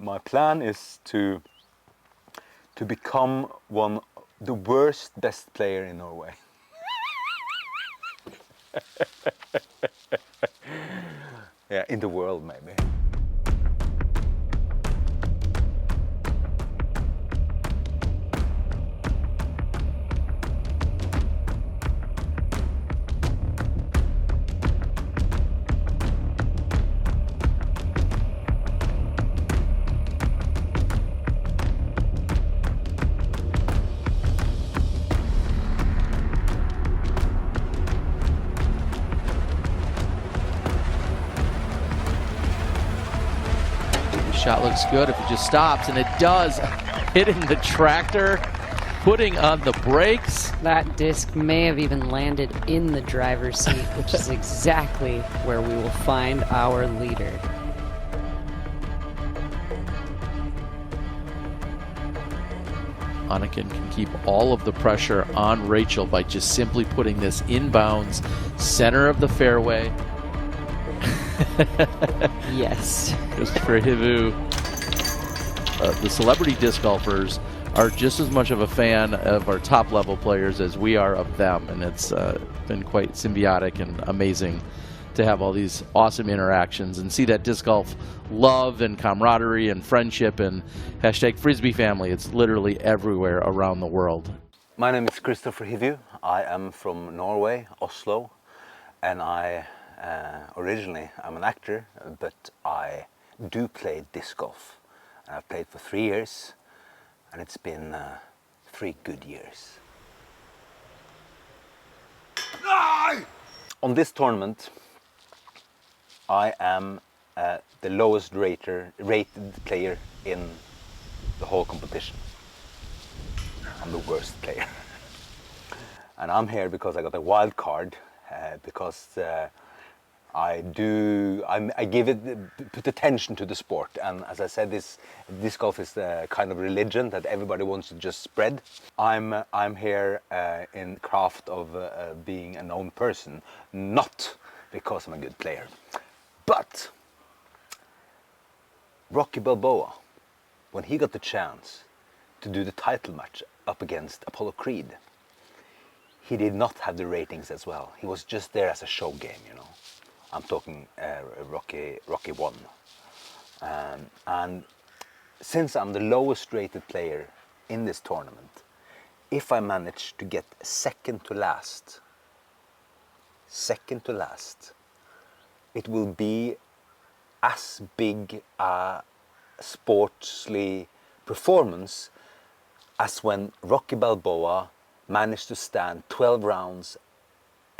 my plan is to become the worst best player in Norway. Yeah, in the world maybe. Shot looks good if it just stops, and it does. Hitting the tractor, putting on the brakes. That disc may have even landed in the driver's seat, which is exactly where we will find our leader. Anniken can keep all of the pressure on Rachel by just simply putting this inbounds, center of the fairway. Yes. Christopher Hivu, the celebrity disc golfers are just as much of a fan of our top level players as we are of them, and it's been quite symbiotic and amazing to have all these awesome interactions and see that disc golf love and camaraderie and friendship and hashtag Frisbee family. It's literally everywhere around the world. My name is Christopher Hivu. I am from Norway, Oslo, and originally I'm an actor, but I do play disc golf. And I've played for 3 years, and it's been 3 good years. On this tournament, I am the lowest rated player in the whole competition. I'm the worst player. And I'm here because I got a wild card, because I put attention to the sport, and as I said, this golf is the kind of religion that everybody wants to just spread. I'm here in craft of being a known person, not because I'm a good player. But Rocky Balboa, when he got the chance to do the title match up against Apollo Creed, he did not have the ratings as well. He was just there as a show game, you know. I'm talking Rocky 1. And since I'm the lowest rated player in this tournament, if I manage to get second to last, it will be as big a sportsly performance as when Rocky Balboa managed to stand 12 rounds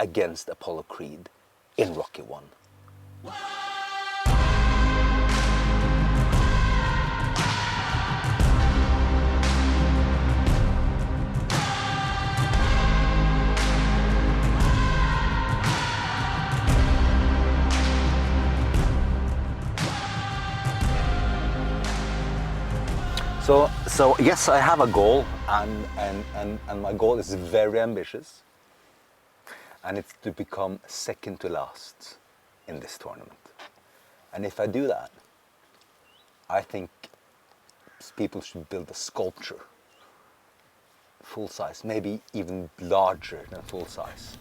against Apollo Creed in Rocky 1. So yes, I have a goal, and my goal is very ambitious. And it's to become second to last in this tournament. And if I do that, I think people should build a sculpture, full size, maybe even larger than full size.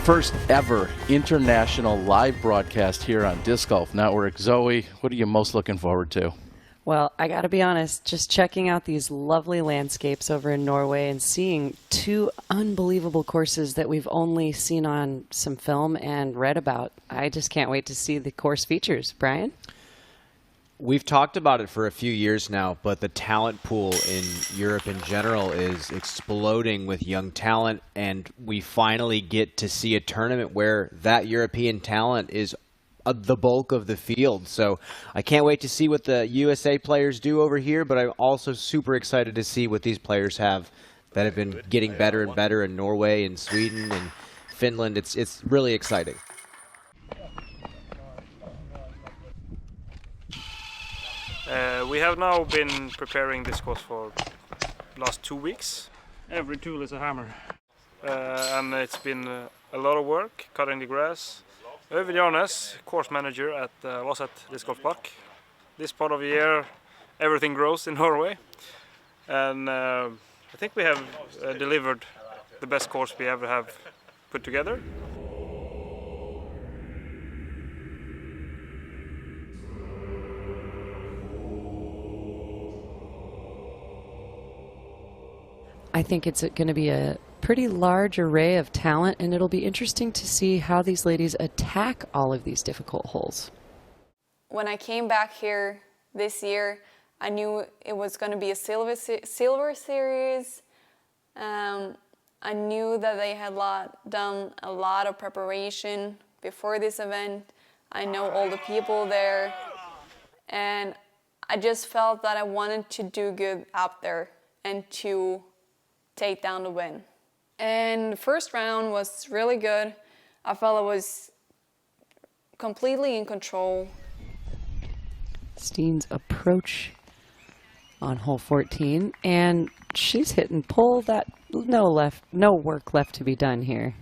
First ever international live broadcast here on Disc Golf Network. Zoe, what are you most looking forward to? Well, I got to be honest, just checking out these lovely landscapes over in Norway and seeing 2 unbelievable courses that we've only seen on some film and read about. I just can't wait to see the course features. Brian? We've talked about it for a few years now, but the talent pool in Europe in general is exploding with young talent, and we finally get to see a tournament where that European talent is the bulk of the field. So I can't wait to see what the USA players do over here, but I'm also super excited to see what these players have that have been getting better and better in Norway and Sweden and Finland. It's really exciting. We have now been preparing this course for last 2 weeks. Every tool is a hammer. And it's been a lot of work cutting the grass. Øyvind Jarnes, course manager at Vaset Disc Golf Park. This part of the year everything grows in Norway, and I think we have delivered the best course we ever have put together. I think it's going to be a pretty large array of talent, and it'll be interesting to see how these ladies attack all of these difficult holes. When I came back here this year, I knew it was going to be a silver series. I knew that they had done a lot of preparation before this event. I know all the people there, and I just felt that I wanted to do good out there and to take down the win. And the first round was really good. I felt I was completely in control. Steen's approach on hole 14, and she's hitting pole. That no work left to be done here.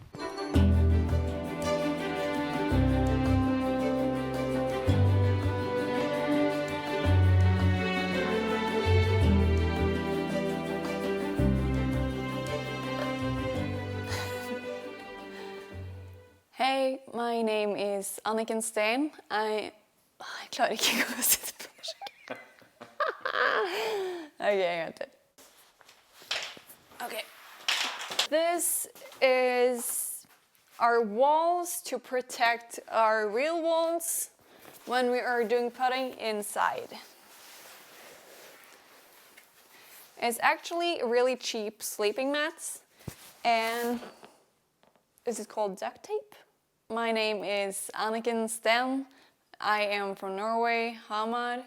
Hey, my name is Anniken Steen. Jeg klarer ikke å sitte på norsk. Okay, I got it. Okay. This is our walls to protect our real walls when we are doing putting inside. It's actually really cheap sleeping mats, and is it called duct tape? My name is Anniken Steen. I am from Norway, Hamar,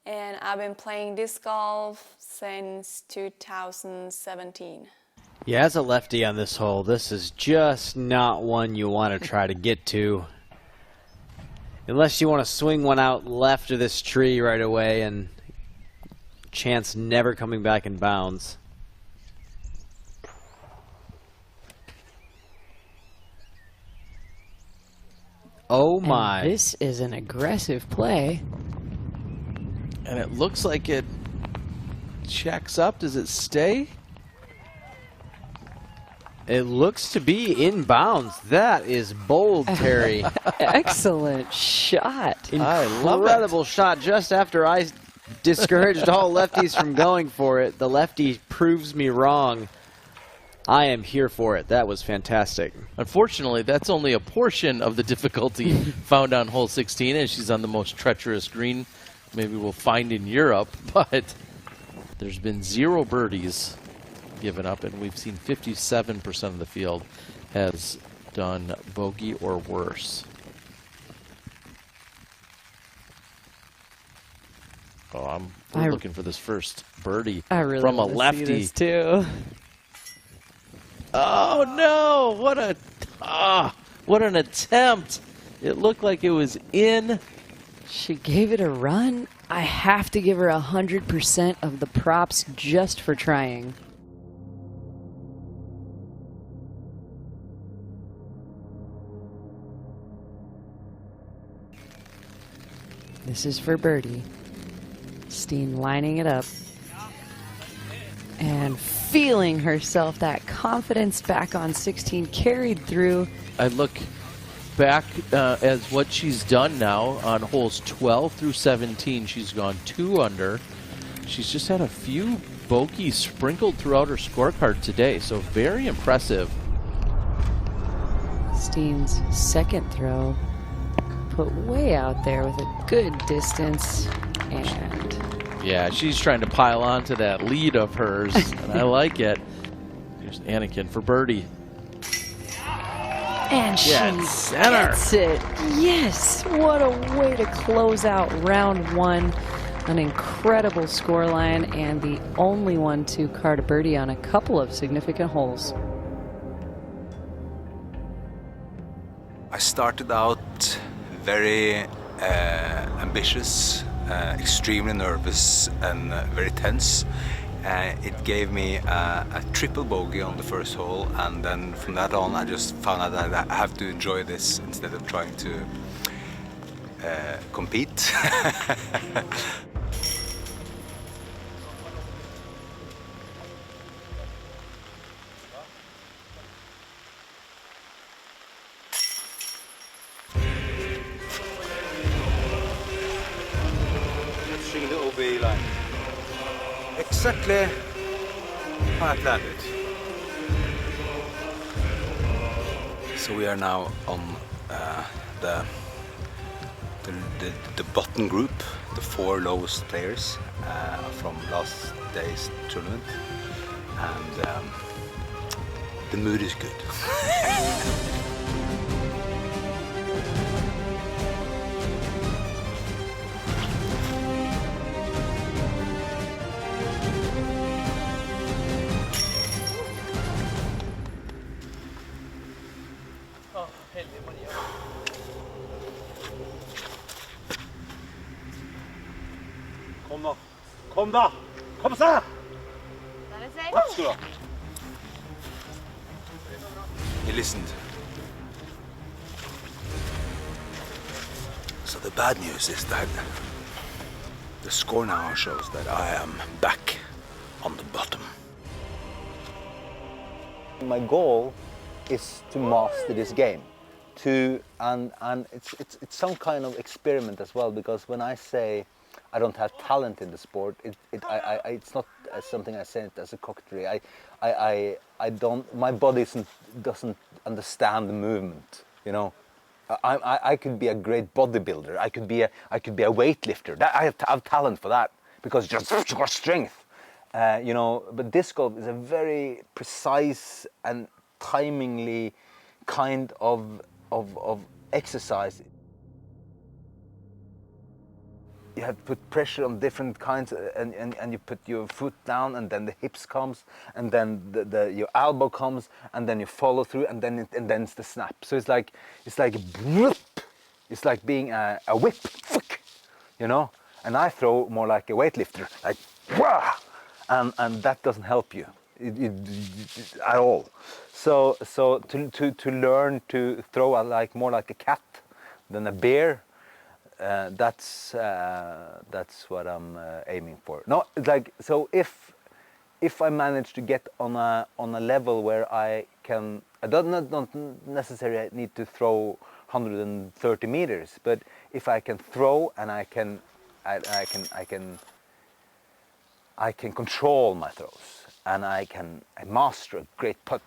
and I've been playing disc golf since 2017. Yeah, as a lefty on this hole, this is just not one you want to try to get to. Unless you want to swing one out left of this tree right away and chance never coming back in bounds. Oh my. And this is an aggressive play. And it looks like it checks up. Does it stay? It looks to be in bounds. That is bold, Terry. Excellent shot. I love it. Incredible shot just after I discouraged all lefties from going for it. The lefty proves me wrong. I am here for it. That was fantastic. Unfortunately, that's only a portion of the difficulty found on hole 16, and she's on the most treacherous green maybe we'll find in Europe, but there's been 0 birdies given up, and we've seen 57% of the field has done bogey or worse. Oh, we're looking for this first birdie from a lefty. See this too. Oh no! What an attempt! It looked like it was in. She gave it a run. I have to give her 100% of the props just for trying. This is for birdie. Steen lining it up. And feeling herself, that confidence back on 16 carried through. I look back as what she's done now on holes 12 through 17. She's gone 2 under. She's just had a few bogeys sprinkled throughout her scorecard today, so very impressive. Steen's second throw put way out there with a good distance. And Yeah, she's trying to pile on to that lead of hers, and I like it. Here's Anakin for birdie. And she Yeah, center. gets it. Yes, what a way to close out round one. An incredible scoreline and the only one to card a birdie on a couple of significant holes. I started out very ambitious, extremely nervous and very tense. It gave me a triple bogey on the first hole, and then from that on I just found out that I have to enjoy this instead of trying to compete. String the OB line. Exactly how I planned it. So we are now on the bottom group, the 4 lowest players from last day's tournament, and the mood is good. Kom da! Kom seg! Takk skal du ha. He listened. So the bad news is that the score now shows that I am back on the bottom. My goal is to master this game, and it's some kind of experiment as well, because when I say I don't have talent in the sport, it's not something I say it as a coquetry. I don't. My body doesn't understand the movement. You know, I could be a great bodybuilder. I could be a weightlifter. I have talent for that because just strength. You know, but disc golf is a very precise and timingly kind of exercise. You have to put pressure on different kinds, and you put your foot down, and then the hips comes, and then your elbow comes, and then you follow through, and then it's the snap. So it's like being a whip, you know. And I throw more like a weightlifter, like wah, and that doesn't help you at all. So to learn to throw more like a cat than a bear. That's what I'm aiming for. No, it's like, so if I manage to get on a level where I don't necessarily need to throw 130 meters, but if I can throw and I can control my throws, and I master a great putt.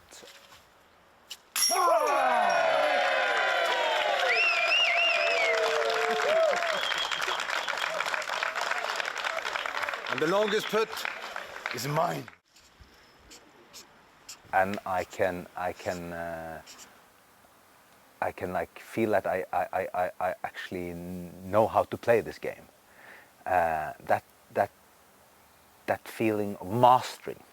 And the longest putt is mine. And I can like feel that I actually know how to play this game. That feeling of mastering,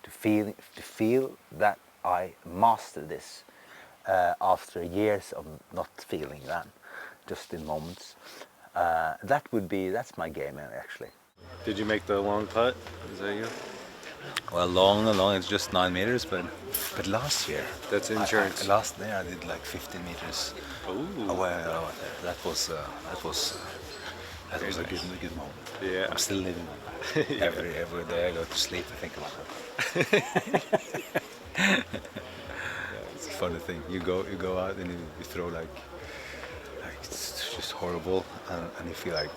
to feel that I master this after years of not feeling that, just in moments. That's my game actually. Did you make the long putt? Is that you? Well, long, it's just 9 meters, but last year. That's insurance. Last year I did like 15 meters. Ooh. Away. That was a good moment. Yeah. I'm still living it. Yeah. Every day I go to sleep, I think about it. It's a funny thing. You go out and you throw like it's just horrible, and you feel like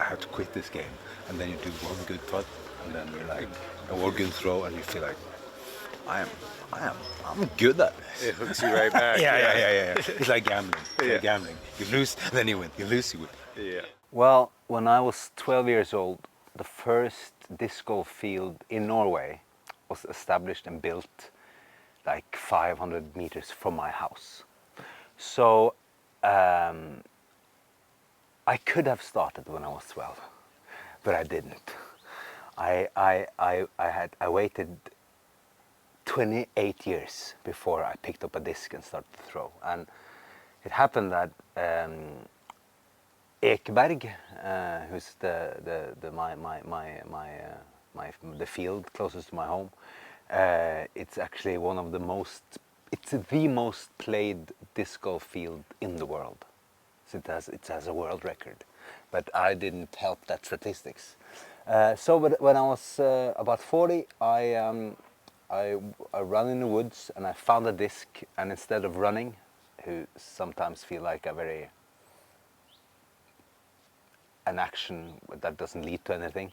I have to quit this game, and then you do one good putt, and then you're like a one good throw, and you feel like I'm good at this. It hooks you right back. Yeah. It's like gambling. Yeah. Like gambling. You lose, then you win. You lose, you win. Yeah. Well, when I was 12 years old, the first disc golf field in Norway was established and built like 500 meters from my house. So I could have started when I was 12, but I didn't. I waited 28 years before I picked up a disc and started to throw. And it happened that Ekeberg, who's the field closest to my home, it's actually one of the most, it's the most played disc golf field in the world. So it has a world record, but I didn't help that statistics. But when I was about 40, I ran in the woods and I found a disc, and instead of running, who sometimes feel like an action that doesn't lead to anything,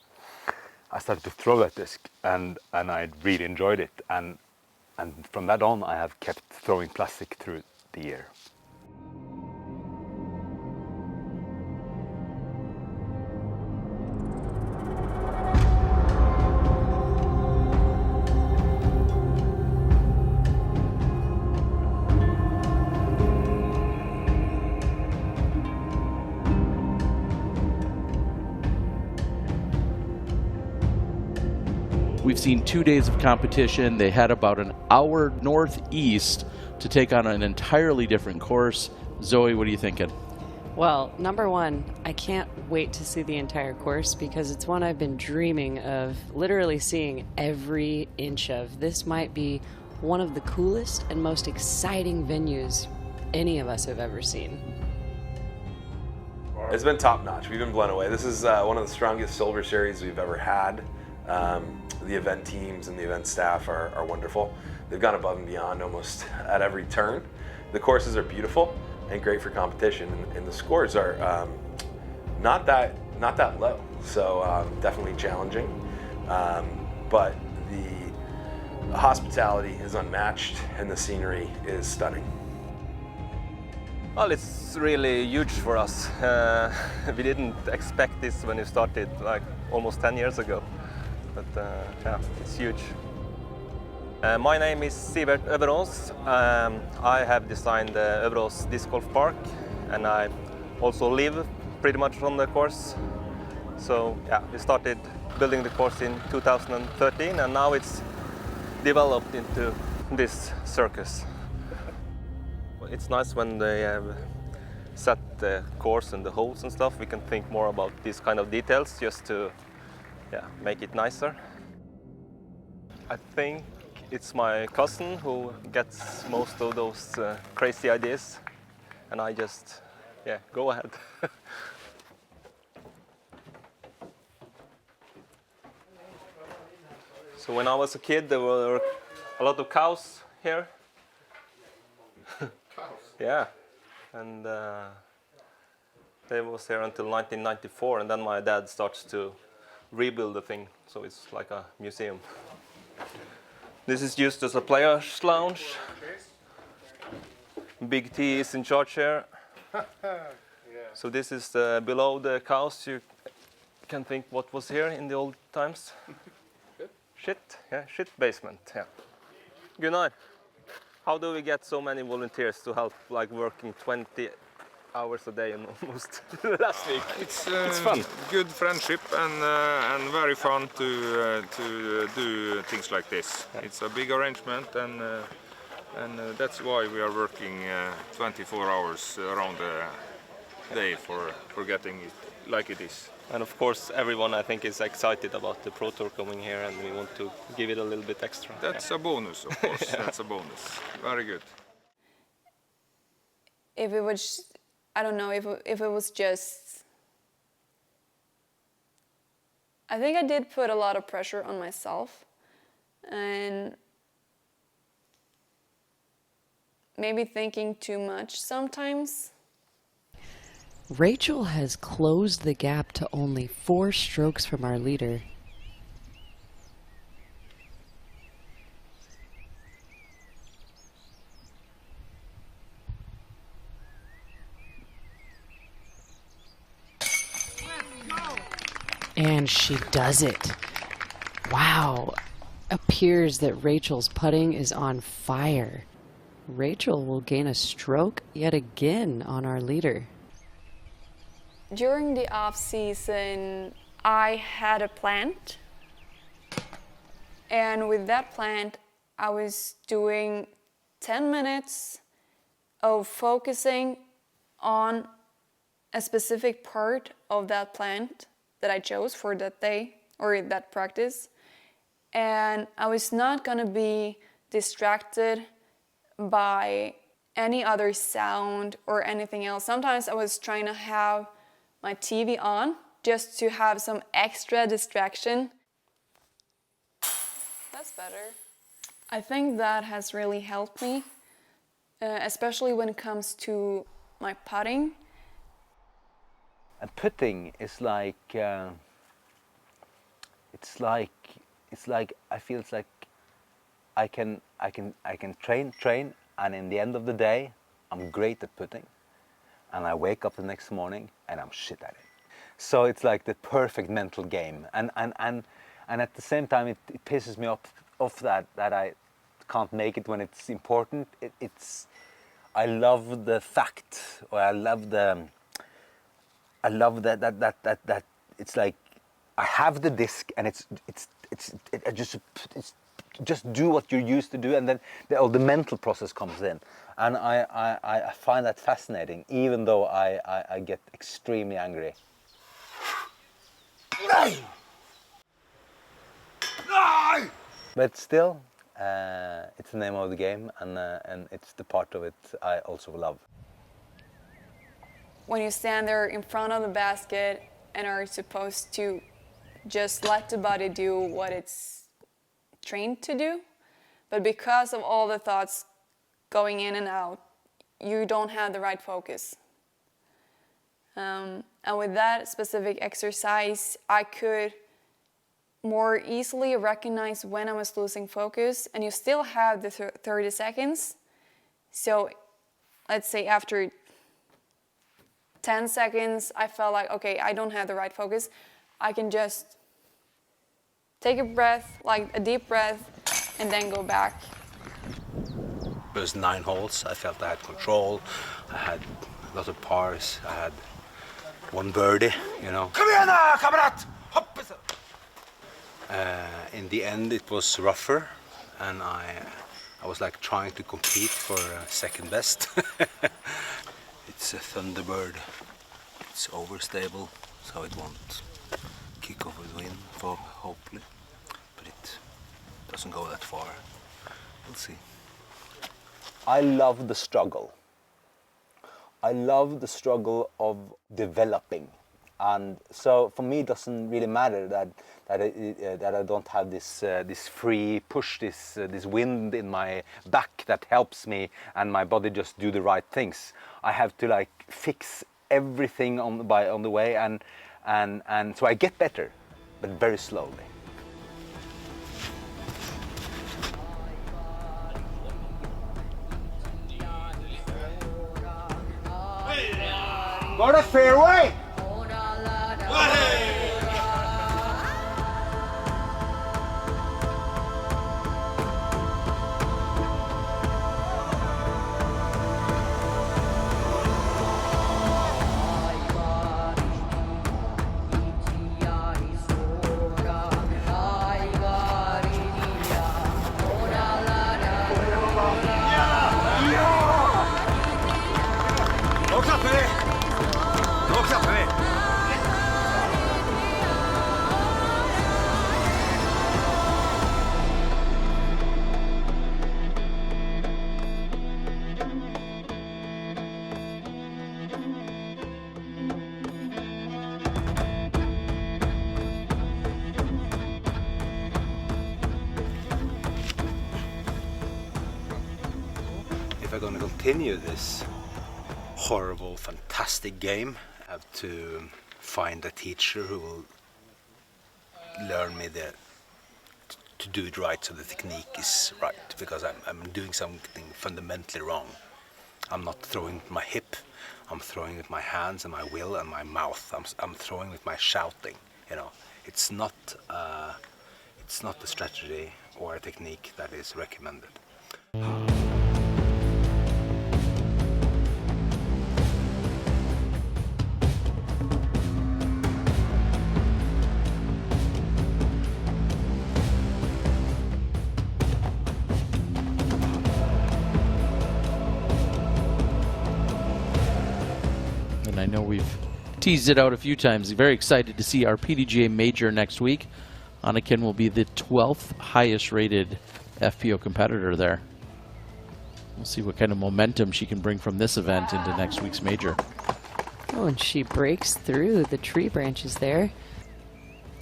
I started to throw that disc, and I really enjoyed it, and from that on I have kept throwing plastic through the year. We've seen 2 days of competition. They had about an hour northeast to take on an entirely different course. Zoe, what are you thinking? Well, number one, I can't wait to see the entire course because it's one I've been dreaming of literally seeing every inch of. This might be one of the coolest and most exciting venues any of us have ever seen. It's been top notch. We've been blown away. This is one of the strongest silver series we've ever had. The event teams and the event staff are wonderful. They've gone above and beyond almost at every turn. The courses are beautiful and great for competition, and the scores are not that low. So definitely challenging, but the hospitality is unmatched and the scenery is stunning. Well, it's really huge for us. We didn't expect this when we started, like almost 10 years ago. But yeah, it's huge. My name is Sivert Øverås. I have designed the Øverås Disc Golf Park, and I also live pretty much on the course. So yeah, we started building the course in 2013, and now it's developed into this circus. It's nice when they have set the course and the holes and stuff. We can think more about these kind of details just to make it nicer. I think it's my cousin who gets most of those crazy ideas, and I just, go ahead. So when I was a kid, there were a lot of cows here. Cows? Yeah, and they was here until 1994, and then my dad starts to rebuild the thing, so it's like a museum. This is used as a player's lounge. Big T is in charge here. So this is below the cows. You can think what was here in the old times. Shit basement. Yeah. Good night. How do we get so many volunteers to help, like working 20 hours a day and almost last week? It's fun. Good friendship and very fun to do things like this. It's a big arrangement, and that's why we are working 24 hours around the day for getting it like it is. And of course, everyone I think is excited about the Pro Tour coming here, and we want to give it a little bit extra. That's a bonus, of course. That's a bonus. Very good. If it was, I don't know, if it was just, I think I did put a lot of pressure on myself, and maybe thinking too much sometimes. Rachel has closed the gap to only 4 strokes from our leader. And she does it. Wow. Appears that Rachel's putting is on fire. Rachel will gain a stroke yet again on our leader. During the off season, I had a plant. And with that plant, I was doing 10 minutes of focusing on a specific part of that plant that I chose for that day or that practice. And I was not gonna be distracted by any other sound or anything else. Sometimes I was trying to have my TV on just to have some extra distraction. That's better. I think that has really helped me, especially when it comes to my putting. And putting is like, it's like I feel it's like I can train, and in the end of the day, I'm great at putting, and I wake up the next morning and I'm shit at it. So it's like the perfect mental game, and at the same time it pisses me off that I can't make it when it's important. I love the fact, or I love that it's like I have the disc and it's just do what you're used to do, and then all the mental process comes in, and I find that fascinating, even though I get extremely angry. But still, it's the name of the game, and it's the part of it I also love. When you stand there in front of the basket and are supposed to just let the body do what it's trained to do, but because of all the thoughts going in and out, you don't have the right focus. And with that specific exercise, I could more easily recognize when I was losing focus, and you still have the 30 seconds. So let's say after 10 seconds, I felt like, okay, I don't have the right focus. I can just take a breath, like a deep breath, and then go back. It was 9 holes. I felt I had control. I had a lot of pars. I had 1 birdie, you know. Come here now, kamerat! Hopp! In the end, it was rougher, and I was like trying to compete for second best. It's a Thunderbird. It's overstable, so it won't kick off with wind, hopefully. But it doesn't go that far. We'll see. I love the struggle. I love the struggle of developing. And so for me, it doesn't really matter that I don't have this free push, this wind in my back that helps me and my body just do the right things. I have to like fix everything on the way, and so I get better, but very slowly. Go to fairway. If I'm going to continue this horrible, fantastic game, I have to find a teacher who will learn me to do it right, so the technique is right, because I'm doing something fundamentally wrong. I'm not throwing with my hip, I'm throwing with my hands and my will and my mouth. I'm throwing with my shouting, you know. It's not a strategy or a technique that is recommended. And I know we've teased it out a few times. Very excited to see our PDGA Major next week. Anniken will be the 12th highest rated FPO competitor there. We'll see what kind of momentum she can bring from this event into next week's Major. Oh, and she breaks through the tree branches there.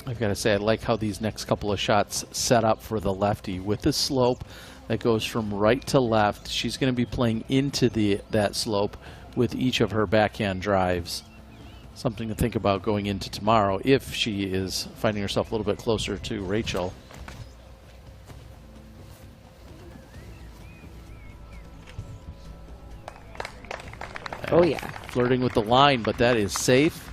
I've got to say, I like how these next couple of shots set up for the lefty with the slope that goes from right to left. She's going to be playing into that slope with each of her backhand drives. Something to think about going into tomorrow if she is finding herself a little bit closer to Rachel. Oh yeah. Flirting with the line, but that is safe.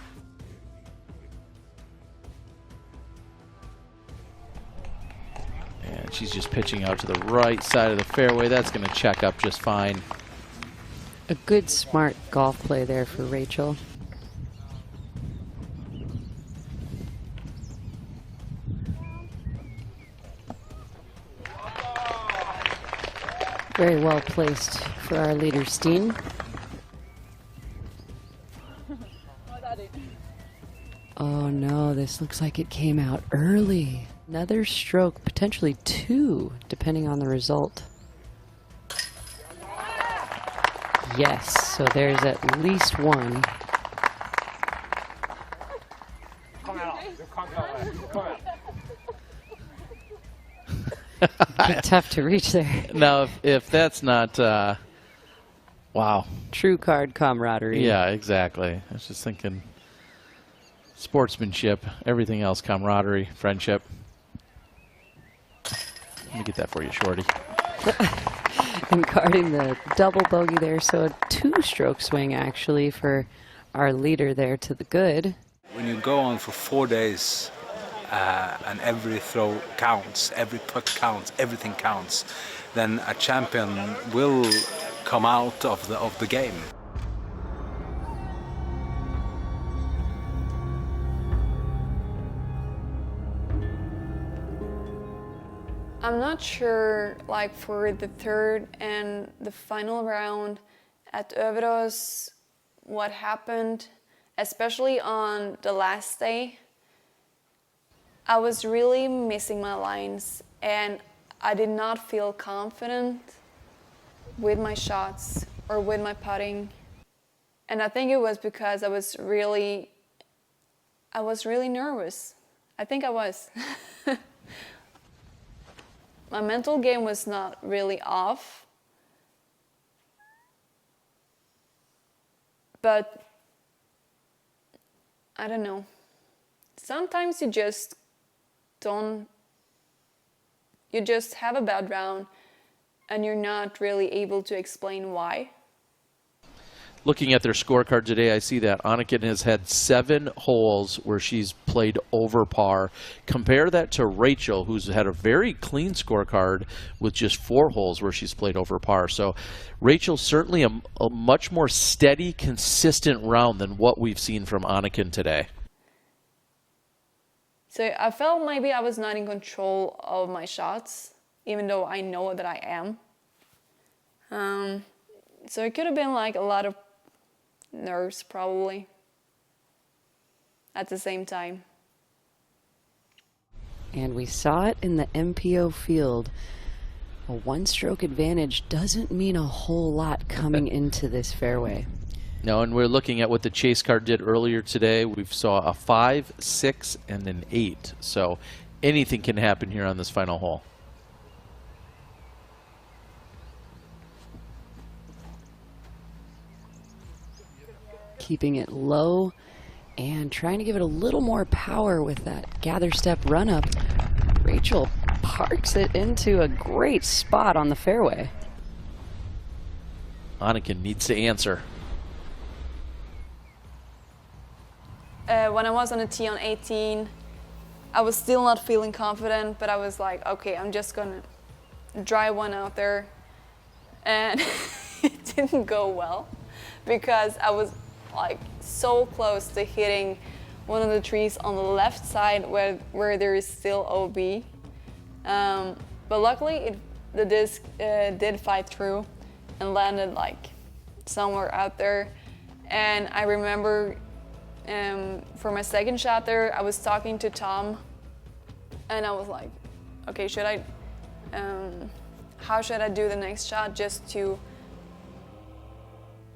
And she's just pitching out to the right side of the fairway. That's going to check up just fine. A good, smart golf play there for Rachel. Very well placed for our leader, Steen. Oh no, this looks like it came out early. Another stroke, potentially two, depending on the result. Yes, so there's at least one. Tough to reach there. Now, if that's not, wow. True card camaraderie. Yeah, exactly. I was just thinking sportsmanship, everything else, camaraderie, friendship. Let me get that for you, Shorty. And guarding the double bogey there, so a two-stroke swing actually for our leader there to the good. When you go on for 4 days and every throw counts, every putt counts, everything counts, then a champion will come out of the game. I'm not sure, like for the third and the final round at Överås, what happened, especially on the last day. I was really missing my lines and I did not feel confident with my shots or with my putting. And I think it was because I was really nervous. I think I was. My mental game was not really off, but I don't know. Sometimes you just have a bad round and you're not really able to explain why. Looking at their scorecard today, I see that Anniken has had 7 holes where she's played over par. Compare that to Rachel, who's had a very clean scorecard with just 4 holes where she's played over par. So Rachel's certainly a much more steady, consistent round than what we've seen from Anniken today. So I felt maybe I was not in control of my shots, even though I know that I am. So it could have been like a lot of nerves probably at the same time. And we saw it in the MPO field. A one-stroke advantage doesn't mean a whole lot coming into this fairway. No, and we're looking at what the chase card did earlier today. We saw a 5, 6, and an 8. So anything can happen here on this final hole. Keeping it low and trying to give it a little more power with that gather step run up. Rachel parks it into a great spot on the fairway. Anniken needs to answer. When I was on the tee on 18, I was still not feeling confident, but I was like, okay, I'm just gonna drive one out there. And it didn't go well because I was like so close to hitting one of the trees on the left side where there is still OB. But luckily the disc did fight through and landed like somewhere out there. And I remember for my second shot there, I was talking to Tom and I was like, okay, how should I do the next shot just to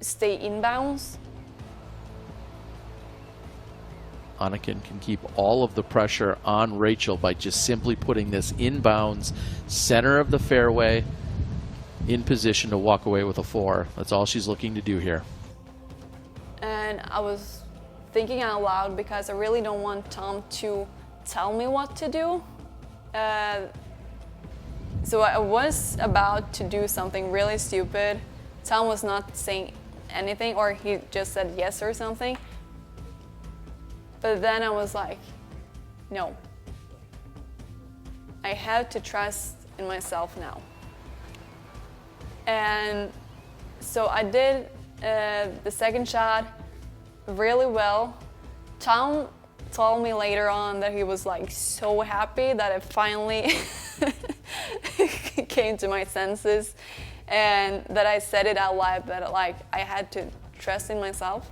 stay inbounds? Anniken can keep all of the pressure on Rachel by just simply putting this inbounds, center of the fairway, in position to walk away with a 4. That's all she's looking to do here. And I was thinking out loud because I really don't want Tom to tell me what to do. So I was about to do something really stupid. Tom was not saying anything, or he just said yes or something. But then I was like, no. I have to trust in myself now. And so I did the second shot really well. Tom told me later on that he was like so happy that I finally came to my senses and that I said it out loud, that like I had to trust in myself.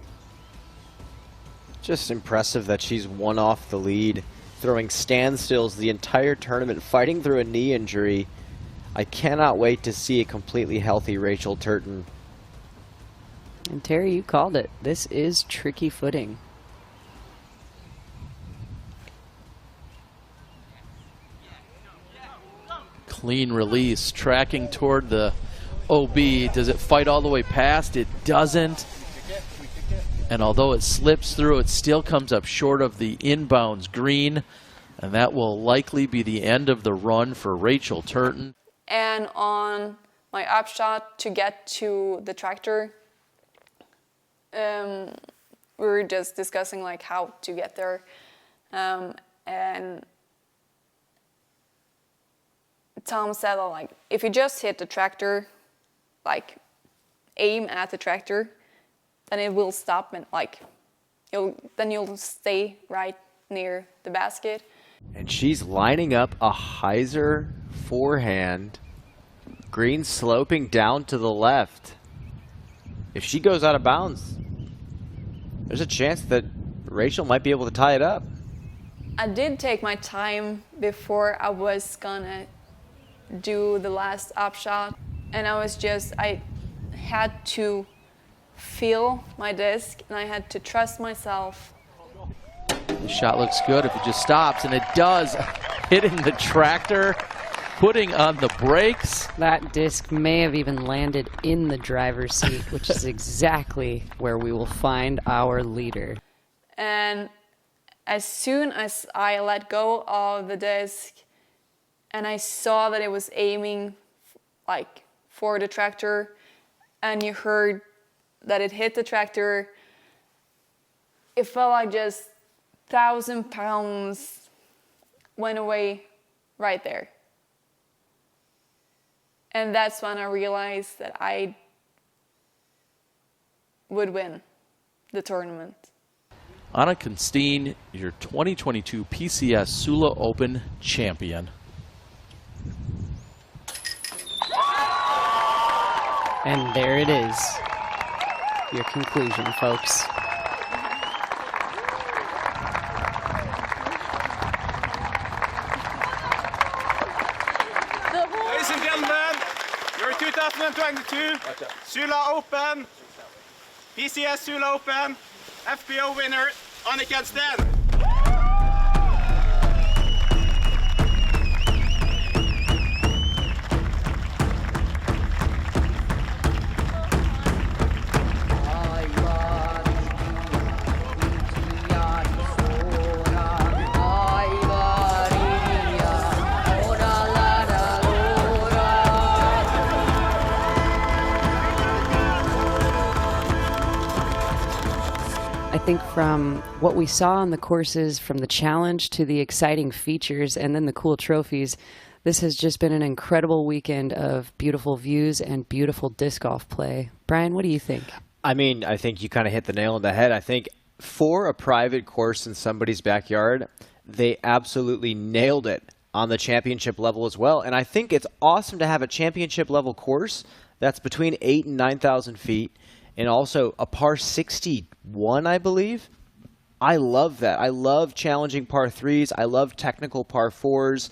Just impressive that she's one off the lead, throwing standstills the entire tournament, fighting through a knee injury. I cannot wait to see a completely healthy Rachel Turton. And Terry, you called it. This is tricky footing. Clean release, tracking toward the OB. Does it fight all the way past? It doesn't. And although it slips through, it still comes up short of the inbounds green. And that will likely be the end of the run for Rachel Turton. And on my upshot to get to the tractor, we were just discussing like how to get there. And Tom said like, if you just hit the tractor, like aim at the tractor, then it will stop and like, then you'll stay right near the basket. And she's lining up a hyzer forehand, green sloping down to the left. If she goes out of bounds, there's a chance that Rachel might be able to tie it up. I did take my time before I was gonna do the last upshot, and I had to feel my disc and I had to trust myself. The shot looks good if it just stops, and it does. Hitting the tractor, putting on the brakes. That disc may have even landed in the driver's seat, which is exactly where we will find our leader. And as soon as I let go of the disc and I saw that it was aiming like for the tractor, and you heard that it hit the tractor, it felt like just 1,000 pounds went away right there. And that's when I realized that I would win the tournament. Anniken Steen, your 2022 PCS Sula Open champion. And there it is. Your conclusion, folks. Ladies and gentlemen, your 2022 Sula Open, PCS Sula Open, FPO winner, Anniken Steen. I think from what we saw on the courses, from the challenge to the exciting features and then the cool trophies, this has just been an incredible weekend of beautiful views and beautiful disc golf play. Brian, what do you think? I mean, I think you kind of hit the nail on the head. I think for a private course in somebody's backyard, they absolutely nailed it on the championship level as well. And I think it's awesome to have a championship level course that's between 8,000 and 9,000 feet, and also a par 61, I believe. I love that. I love challenging par 3s. I love technical par 4s.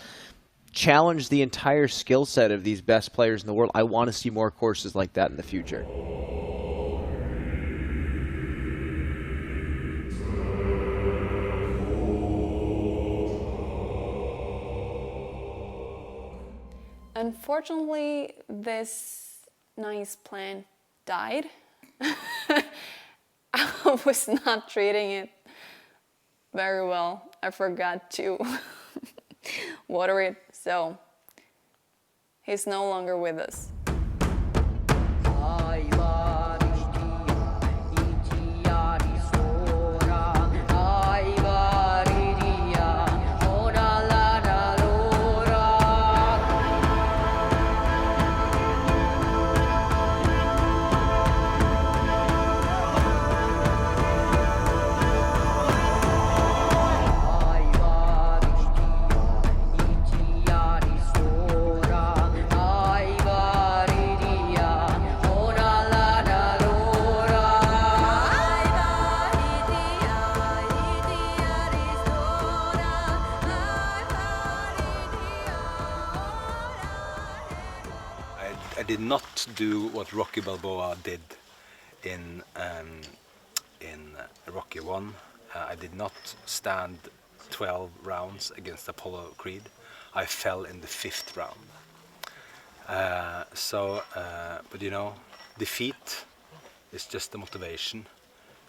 Challenge the entire skill set of these best players in the world. I want to see more courses like that in the future. Unfortunately, this nice plan died. I was not treating it very well. I forgot to water it, so he's no longer with us. I did not do what Rocky Balboa did in Rocky 1. I did not stand 12 rounds against Apollo Creed. I fell in the 5th round. But you know, defeat is just the motivation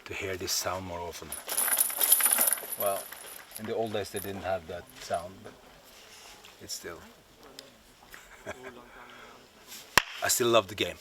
to hear this sound more often. Well, in the old days they didn't have that sound, but it's still... I still love the game.